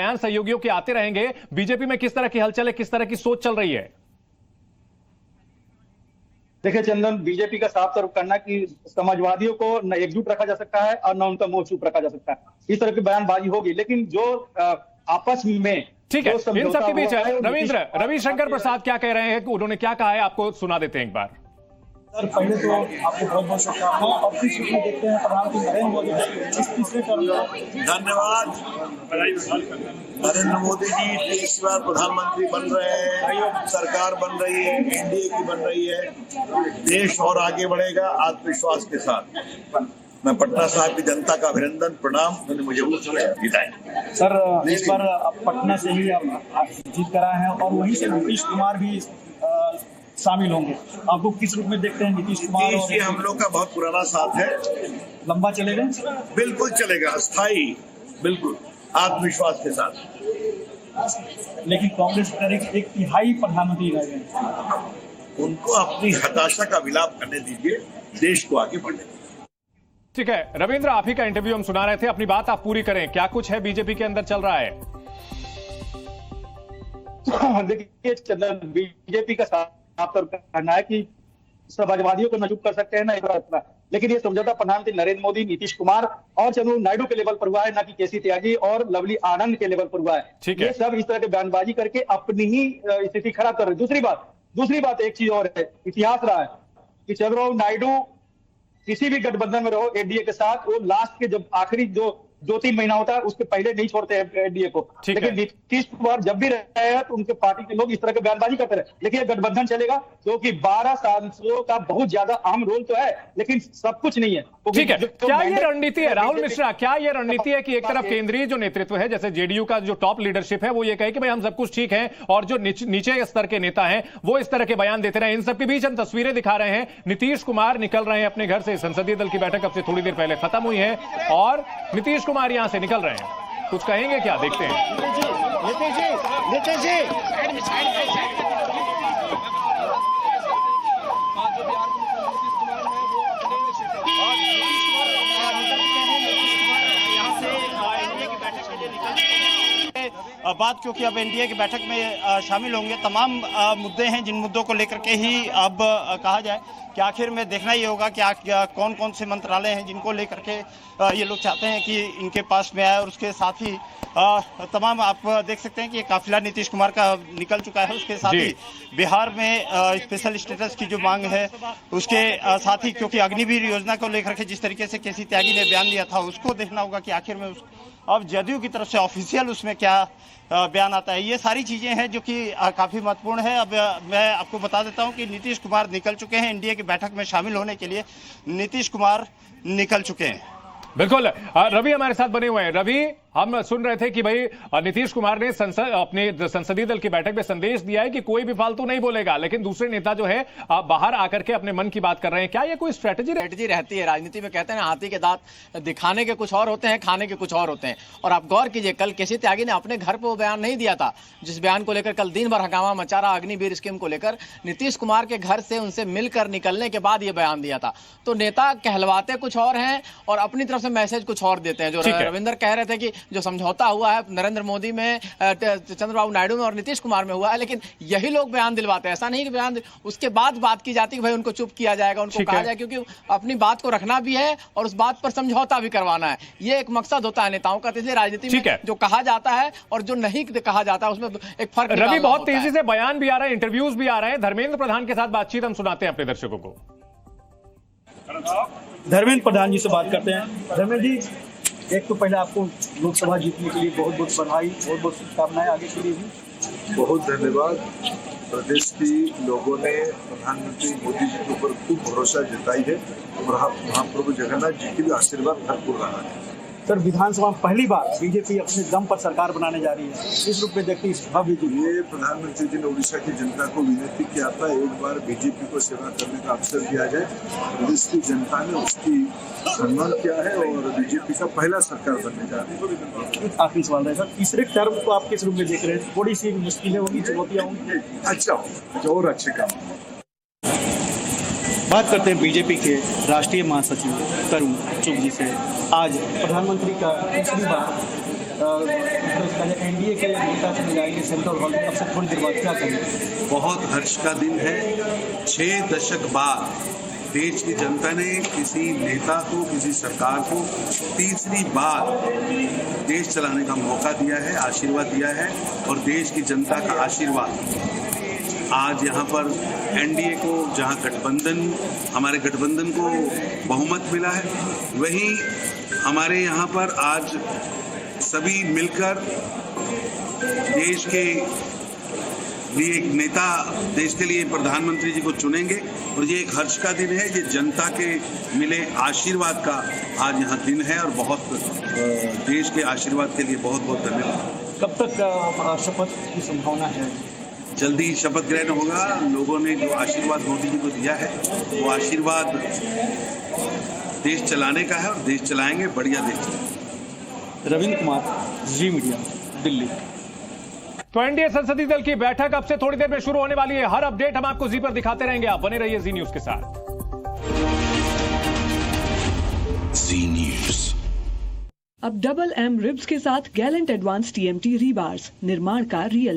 बयान सहयोगियों के आते रहेंगे। बीजेपी में किस तरह की हलचल है, किस तरह की सोच चल रही है? देखिए चंदन, बीजेपी का साफ तौर करना कि समाजवादियों को न एकजुट रखा जा सकता है और न उनका मुंह चुप रखा जा सकता है, इस तरह की बयानबाजी होगी। लेकिन जो आपस में ठीक है, इन सबके बीच रविशंकर प्रसाद क्या कह रहे हैं, उन्होंने क्या कहा है, आपको सुना देते हैं एक बार। सर, पहले तो आपको बहुत बहुत शुभकामनाएं और फिर में देखते हैं प्रधानमंत्री नरेंद्र मोदी इस तीसरे टर्म। धन्यवाद। नरेंद्र मोदी जी तीस बार प्रधानमंत्री बन रहे हैं, सरकार बन रही है, एनडीए की बन रही है, देश और आगे बढ़ेगा आत्मविश्वास के साथ। मैं पटना साहब की जनता का अभिनंदन प्रणाम, उन्होंने मुझे विदाई। सर, इस बार पटना से ही आप जीत कर आए हैं और वहीं से नीतीश कुमार भी शामिल होंगे। आपको किस रूप में देखते हैं नीतीश कुमार? ये हम लोग का बहुत पुराना साथ है, लंबा चलेगा? बिल्कुल चलेगा, स्थायी, बिल्कुल आत्मविश्वास के साथ। लेकिन कांग्रेस एक तिहाई प्रधानमंत्री रह गए, उनको अपनी हताशा का विलाप करने दीजिए, देश को आगे बढ़ने। ठीक है रविंद्र, आप ही का इंटरव्यू हम सुना रहे थे, अपनी बात आप पूरी करें। क्या कुछ है बीजेपी के अंदर चल रहा है? देखिए चंदन, बीजेपी का साफ तौर पर कहना है कि समाजवादियों को न चुप कर सकते हैं ना इतना, लेकिन ये समझौता प्रधानमंत्री नरेंद्र मोदी, नीतीश कुमार और चंद्रबाबू नायडू के लेवल पर हुआ है, ना कि केसी त्यागी और लवली आनंद के लेवल पर हुआ है। ये सब इस तरह के बयानबाजी करके अपनी ही स्थिति खराब कर रहे हैं। दूसरी बात एक चीज और है, इतिहास रहा है कि चंद्रबाबू नायडू किसी भी गठबंधन में रहो एनडीए के साथ, वो लास्ट के जब आखिरी जो 2-3 महीना होता है उसके पहले नहीं छोड़ते हैं एनडीए को। लेकिन नीतीश कुमार जब भी रहे हैं तो उनके पार्टी के लोग इस तरह के बयानबाजी करते रहे। लेकिन ये गठबंधन चलेगा क्योंकि 12 सांसदों का बहुत ज्यादा अहम रोल तो है, लेकिन सब कुछ नहीं है। ठीक है, क्या ये रणनीति है राहुल मिश्रा, क्या ये रणनीति है कि एक तरफ केंद्रीय जो नेतृत्व है, जैसे जेडीयू का जो टॉप लीडरशिप है, वो ये कहे कि भाई हम सब कुछ ठीक है, और जो नीचे स्तर के नेता हैं वो इस तरह के बयान देते रहे। इन सबके बीच हम तस्वीरें दिखा रहे हैं, नीतीश कुमार निकल रहे हैं अपने घर से, संसदीय दल की बैठक अब से थोड़ी देर पहले खत्म हुई है और नीतीश कुमार यहां से निकल रहे हैं। कुछ कहेंगे क्या, देखते हैं। नीतीश जी बात, क्योंकि अब एनडीए की बैठक में शामिल होंगे। तमाम मुद्दे हैं जिन मुद्दों को लेकर के ही अब कहा जाए कि आखिर में देखना ये होगा कि कौन कौन से मंत्रालय हैं जिनको लेकर के ये लोग चाहते हैं कि इनके पास में आए। और उसके साथ ही तमाम आप देख सकते हैं कि ये काफिला नीतीश कुमार का निकल चुका है। उसके साथ ही बिहार में स्पेशल स्टेटस की जो मांग है, उसके साथ ही क्योंकि अग्निवीर योजना को लेकर के जिस तरीके से केसी त्यागी ने बयान दिया था, उसको देखना होगा कि आखिर में अब जदयू की तरफ से ऑफिशियल उसमें क्या बयान आता है। ये सारी चीजें हैं जो कि काफी महत्वपूर्ण है। अब मैं आपको बता देता हूं कि नीतीश कुमार निकल चुके हैं एनडीए की बैठक में शामिल होने के लिए। नीतीश कुमार निकल चुके हैं। बिल्कुल, रवि हमारे साथ बने हुए हैं। रवि, हम सुन रहे थे कि भाई नीतीश कुमार ने अपने संसदीय दल की बैठक में संदेश दिया है कि कोई भी फालतू नहीं बोलेगा, लेकिन दूसरे नेता जो है बाहर आकर के अपने मन की बात कर रहे हैं। क्या ये कोई स्ट्रेटजी रहती है? राजनीति में कहते हैं हाथी के दांत दिखाने के कुछ और होते हैं, खाने के कुछ और होते हैं। और आप गौर कीजिए, कल केसी त्यागी ने अपने घर पर वो बयान नहीं दिया था जिस बयान को लेकर कल दिन भर हंगामा मचा रहा अग्निवीर स्कीम को लेकर। नीतीश कुमार के घर से उनसे मिलकर निकलने के बाद ये बयान दिया था। तो नेता कहलवाते कुछ और हैं और अपनी तरफ से मैसेज कुछ और देते हैं। जो रविंद्र कह रहे थे कि जो समझौता हुआ है नरेंद्र मोदी में, चंद्रबाबू नायडू में और नीतीश कुमार में हुआ है, लेकिन यही लोग बयान दिलवाते हैं। ऐसा नहीं कि बयान उसके बाद बात की जाती है भाई उनको चुप किया जाएगा, उनको कहा जाए, क्योंकि अपनी बात को रखना भी है और उस बात पर समझौता भी करवाना है। ये एक मकसद होता है नेताओं का। इसलिए राजनीति में जो कहा जाता है और जो नहीं कहा जाता है उसमें एक फर्क। रवि, बहुत तेजी से बयान भी आ रहे हैं, इंटरव्यूज भी आ रहे हैं। धर्मेंद्र प्रधान के साथ बातचीत हम सुनाते हैं अपने दर्शकों को। धर्मेंद्र प्रधान जी से बात करते हैं। धर्मेंद्र जी, एक तो पहले आपको लोकसभा जीतने के लिए बहुत बहुत बधाई, बहुत बहुत शुभकामनाएं आगे के लिए भी। बहुत धन्यवाद। प्रदेश की लोगों ने प्रधानमंत्री मोदी जी के ऊपर खूब भरोसा जताई है और महाप्रभु जगन्नाथ जी के भी आशीर्वाद भरपूर रहा है। सर, विधानसभा में पहली बार बीजेपी अपने दम पर सरकार बनाने जा रही है, इस रूप में देखते इस भव्य जी। ये प्रधानमंत्री जी ने उड़ीसा की जनता को विनती किया था एक बार बीजेपी को सेवा करने का अवसर दिया जाए। प्रदेश की जनता ने उसकी सम्मान किया है और बीजेपी का पहला सरकार बनने जा रही है। आखिरी सवाल है सर, तीसरे टर्म को आप किस रूप में देख रहे हैं? थोड़ी सी मुश्किलें होंगी, चुनौतियाँ होंगी? अच्छा और अच्छे काम। बात करते हैं बीजेपी के राष्ट्रीय महासचिव तरुण चुग जी से। आज प्रधानमंत्री का तीसरी बार एनडीए के नेता चले जाएंगे सेंट्रल हॉल में, अब से थोड़ी देर बाद क्या करेंगे? बहुत हर्ष का दिन है। 6 दशक बाद देश की जनता ने किसी नेता को, किसी सरकार को तीसरी बार देश चलाने का मौका दिया है, आशीर्वाद दिया है। और देश की जनता का आशीर्वाद आज यहाँ पर एनडीए को, जहाँ गठबंधन, हमारे गठबंधन को बहुमत मिला है, वहीं हमारे यहाँ पर आज सभी मिलकर देश के लिए एक नेता, देश के लिए प्रधानमंत्री जी को चुनेंगे। और ये एक हर्ष का दिन है, ये जनता के मिले आशीर्वाद का आज यहाँ दिन है। और बहुत देश के आशीर्वाद के लिए बहुत बहुत धन्यवाद। कब तक शपथ की संभावना है? जल्दी शपथ ग्रहण होगा। लोगों ने जो आशीर्वाद मोदी जी को दिया है, वो आशीर्वाद देश चलाने का है और देश चलाएंगे, बढ़िया देश चलाएंगे। रविंद्र कुमार, जी मीडिया, दिल्ली। तो एनडीए संसदीय दल की बैठक अब से थोड़ी देर में शुरू होने वाली है। हर अपडेट हम आपको जी पर दिखाते रहेंगे। आप बने रहिए जी न्यूज के साथ। जी न्यूज। अब डबल एम रिब्स के साथ गैलेंट एडवांस टीएमटी रीबार्स, निर्माण का रियल